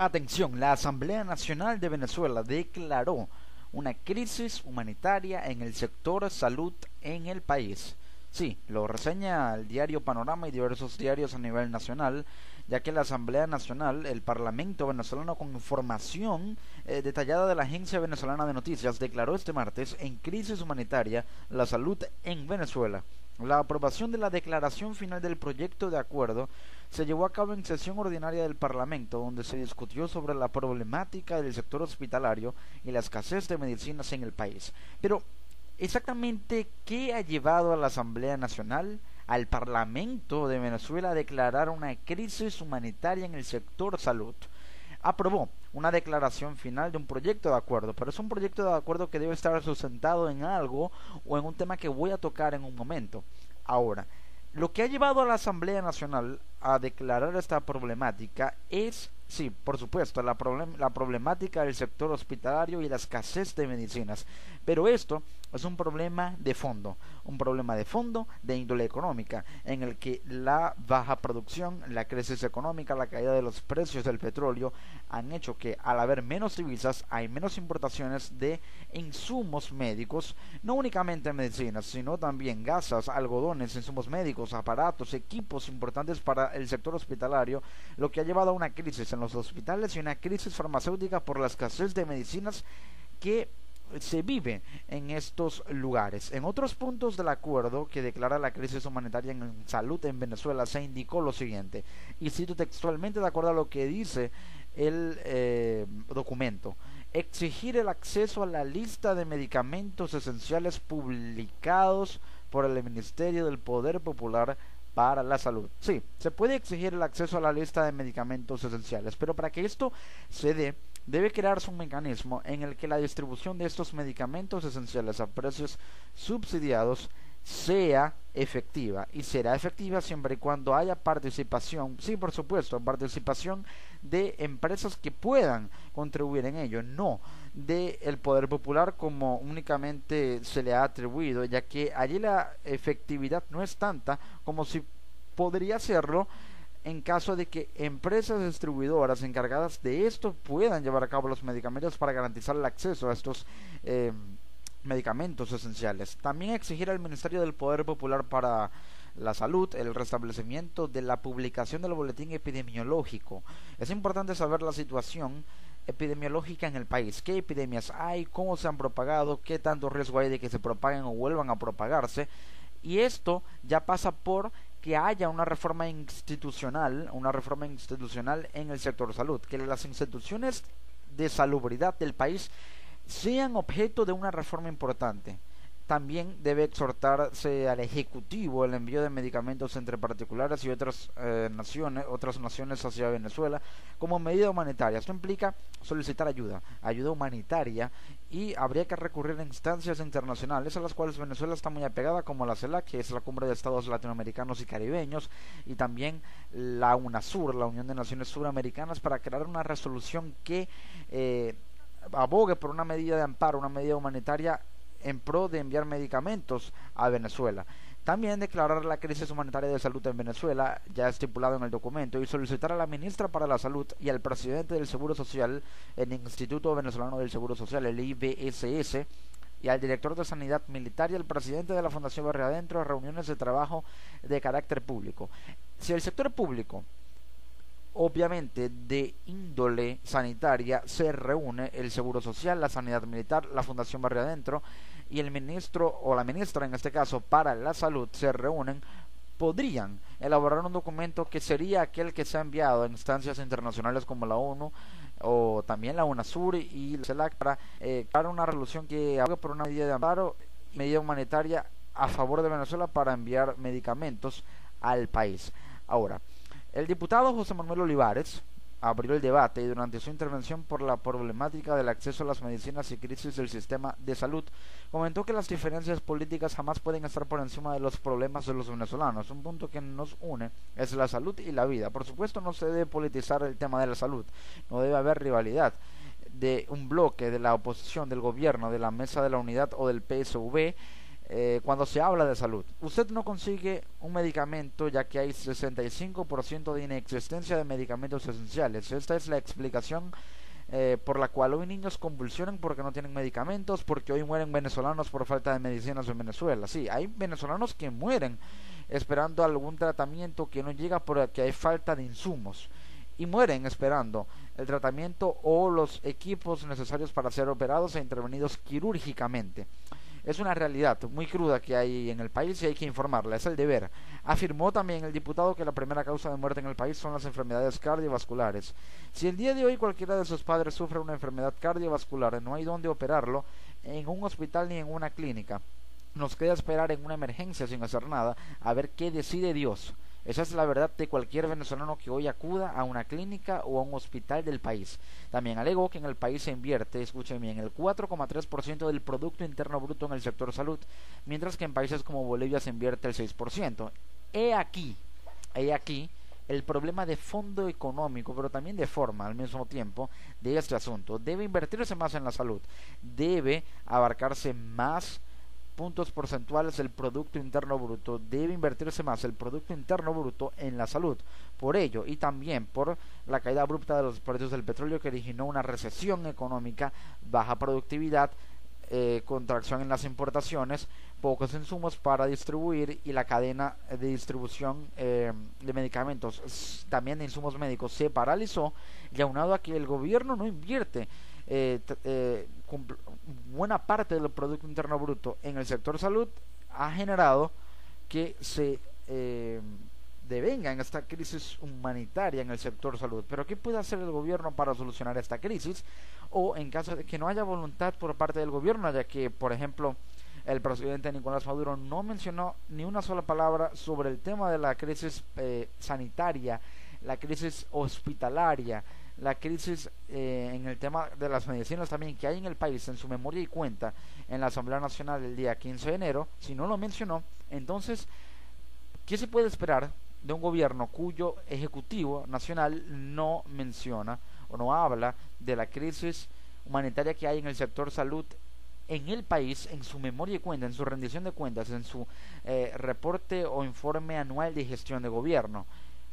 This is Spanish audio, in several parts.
Atención, la Asamblea Nacional de Venezuela declaró una crisis humanitaria en el sector salud en el país. Sí, lo reseña el diario Panorama y diversos diarios a nivel nacional, ya que la Asamblea Nacional, el Parlamento venezolano con información detallada de la Agencia Venezolana de Noticias, declaró este martes en crisis humanitaria la salud en Venezuela. La aprobación de la declaración final del proyecto de acuerdo se llevó a cabo en sesión ordinaria del Parlamento, donde se discutió sobre la problemática del sector hospitalario y la escasez de medicinas en el país. Pero, exactamente, ¿qué ha llevado a la Asamblea Nacional, al Parlamento de Venezuela, a declarar una crisis humanitaria en el sector salud? Aprobó una declaración final de un proyecto de acuerdo, pero es un proyecto de acuerdo que debe estar sustentado en algo o en un tema que voy a tocar en un momento. Ahora, lo que ha llevado a la Asamblea Nacional a declarar esta problemática es, sí, por supuesto, la problemática del sector hospitalario y la escasez de medicinas, pero esto es un problema de fondo de índole económica, en el que la baja producción, la crisis económica, la caída de los precios del petróleo han hecho que, al haber menos divisas, hay menos importaciones de insumos médicos, no únicamente medicinas, sino también gasas, algodones, insumos médicos, aparatos, equipos importantes para el sector hospitalario, lo que ha llevado a una crisis en los hospitales y una crisis farmacéutica por la escasez de medicinas que se vive en estos lugares. En otros puntos del acuerdo que declara la crisis humanitaria en salud en Venezuela se indicó lo siguiente, y cito textualmente de acuerdo a lo que dice el documento: exigir el acceso a la lista de medicamentos esenciales publicados por el Ministerio del Poder Popular para la Salud. Sí, se puede exigir el acceso a la lista de medicamentos esenciales, pero para que esto se dé, debe crearse un mecanismo en el que la distribución de estos medicamentos esenciales a precios subsidiados sea efectiva, y será efectiva siempre y cuando haya participación, sí, por supuesto, participación de empresas que puedan contribuir en ello, no del poder popular como únicamente se le ha atribuido, ya que allí la efectividad no es tanta como si podría serlo en caso de que empresas distribuidoras encargadas de esto puedan llevar a cabo los medicamentos para garantizar el acceso a estos medicamentos esenciales. También exigir al Ministerio del Poder Popular para la Salud el restablecimiento de la publicación del boletín epidemiológico. Es importante saber la situación epidemiológica en el país, qué epidemias hay, cómo se han propagado, qué tanto riesgo hay de que se propaguen o vuelvan a propagarse, y esto ya pasa por que haya una reforma institucional en el sector salud, que las instituciones de salubridad del país sean objeto de una reforma importante. También debe exhortarse al Ejecutivo el envío de medicamentos entre particulares y otras naciones hacia Venezuela como medida humanitaria. Esto implica solicitar ayuda humanitaria, y habría que recurrir a instancias internacionales a las cuales Venezuela está muy apegada, como la CELAC, que es la Cumbre de Estados Latinoamericanos y Caribeños, y también la UNASUR, la Unión de Naciones Suramericanas, para crear una resolución que abogue por una medida de amparo, una medida humanitaria en pro de enviar medicamentos a Venezuela. También declarar la crisis humanitaria de salud en Venezuela, ya estipulado en el documento, y solicitar a la ministra para la Salud y al presidente del Seguro Social, el Instituto Venezolano del Seguro Social, el IVSS, y al director de Sanidad Militar y al presidente de la Fundación Barriadentro, reuniones de trabajo de carácter público. Si el sector público, obviamente de índole sanitaria, se reúne, el Seguro Social, la Sanidad Militar, la Fundación Barriadentro y el ministro o la ministra, en este caso para la Salud, se reúnen, podrían elaborar un documento que sería aquel que se ha enviado a instancias internacionales como la ONU o también la UNASUR y la CELAC para crear una resolución que abogue por una medida de amparo, medida humanitaria a favor de Venezuela para enviar medicamentos al país. Ahora, el diputado José Manuel Olivares abrió el debate y durante su intervención por la problemática del acceso a las medicinas y crisis del sistema de salud, comentó que las diferencias políticas jamás pueden estar por encima de los problemas de los venezolanos. Un punto que nos une es la salud y la vida. Por supuesto, no se debe politizar el tema de la salud, no debe haber rivalidad de un bloque de la oposición, del gobierno, de la Mesa de la Unidad o del PSV cuando se habla de salud. Usted no consigue un medicamento ya que hay 65% de inexistencia de medicamentos esenciales. Esta es la explicación por la cual hoy niños convulsionan porque no tienen medicamentos, porque hoy mueren venezolanos por falta de medicinas en Venezuela. Sí, hay venezolanos que mueren esperando algún tratamiento que no llega porque hay falta de insumos y mueren esperando el tratamiento o los equipos necesarios para ser operados e intervenidos quirúrgicamente. Es una realidad muy cruda que hay en el país y hay que informarla, es el deber. Afirmó también el diputado que la primera causa de muerte en el país son las enfermedades cardiovasculares. Si el día de hoy cualquiera de sus padres sufre una enfermedad cardiovascular, no hay dónde operarlo en un hospital ni en una clínica. Nos queda esperar en una emergencia sin hacer nada a ver qué decide Dios. Esa es la verdad de cualquier venezolano que hoy acuda a una clínica o a un hospital del país. También alegó que en el país se invierte, escuchen bien, el 4,3% del Producto Interno Bruto en el sector salud, mientras que en países como Bolivia se invierte el 6%. He aquí el problema de fondo económico, pero también de forma al mismo tiempo de este asunto. Debe invertirse más en la salud, debe abarcarse más puntos porcentuales del Producto Interno Bruto, debe invertirse más el Producto Interno Bruto en la salud. Por ello, y también por la caída abrupta de los precios del petróleo que originó una recesión económica, baja productividad, contracción en las importaciones, pocos insumos para distribuir y la cadena de distribución de medicamentos, también de insumos médicos, se paralizó, y aunado a que el gobierno no invierte buena parte del Producto Interno Bruto en el sector salud, ha generado que se devenga en esta crisis humanitaria en el sector salud. Pero ¿qué puede hacer el gobierno para solucionar esta crisis? O en caso de que no haya voluntad por parte del gobierno, ya que, por ejemplo, el presidente Nicolás Maduro no mencionó ni una sola palabra sobre el tema de la crisis sanitaria, la crisis hospitalaria, la crisis en el tema de las medicinas también que hay en el país, en su memoria y cuenta en la Asamblea Nacional el día 15 de enero, si no lo mencionó, entonces, ¿qué se puede esperar de un gobierno cuyo Ejecutivo Nacional no menciona o no habla de la crisis humanitaria que hay en el sector salud en el país, en su memoria y cuenta, en su rendición de cuentas, en su reporte o informe anual de gestión de gobierno?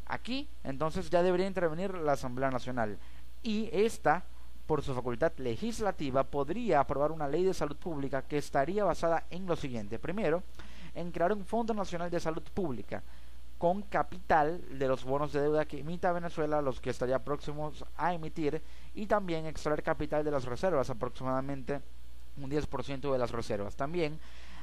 Aquí, entonces, ya debería intervenir la Asamblea Nacional y esta, por su facultad legislativa, podría aprobar una ley de salud pública que estaría basada en lo siguiente. Primero, en crear un Fondo Nacional de Salud Pública con capital de los bonos de deuda que emita Venezuela, los que estaría próximos a emitir, y también extraer capital de las reservas, aproximadamente un 10% de las reservas. También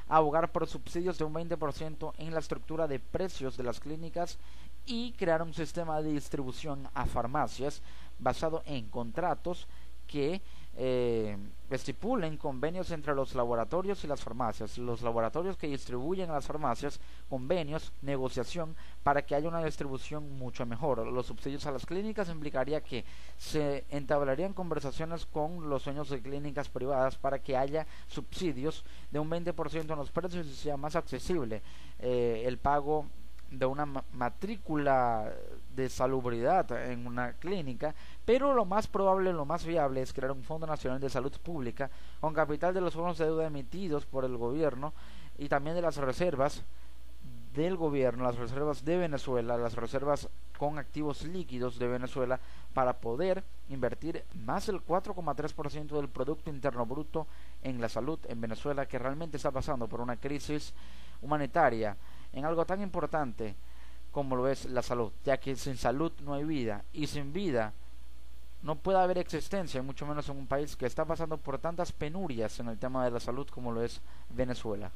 abogar por subsidios de un 20% en la estructura de precios de las clínicas y crear un sistema de distribución a farmacias basado en contratos que estipulen convenios entre los laboratorios y las farmacias, los laboratorios que distribuyen a las farmacias, convenios, negociación para que haya una distribución mucho mejor. Los subsidios a las clínicas implicaría que se entablarían conversaciones con los dueños de clínicas privadas para que haya subsidios de un 20% en los precios y sea más accesible el pago de una matrícula de salubridad en una clínica, pero lo más probable, lo más viable es crear un Fondo Nacional de Salud Pública con capital de los bonos de deuda emitidos por el gobierno y también de las reservas del gobierno, las reservas de Venezuela, las reservas con activos líquidos de Venezuela, para poder invertir más del 4,3% del Producto Interno Bruto en la salud en Venezuela, que realmente está pasando por una crisis humanitaria en algo tan importante como lo es la salud, ya que sin salud no hay vida, y sin vida no puede haber existencia, mucho menos en un país que está pasando por tantas penurias en el tema de la salud como lo es Venezuela.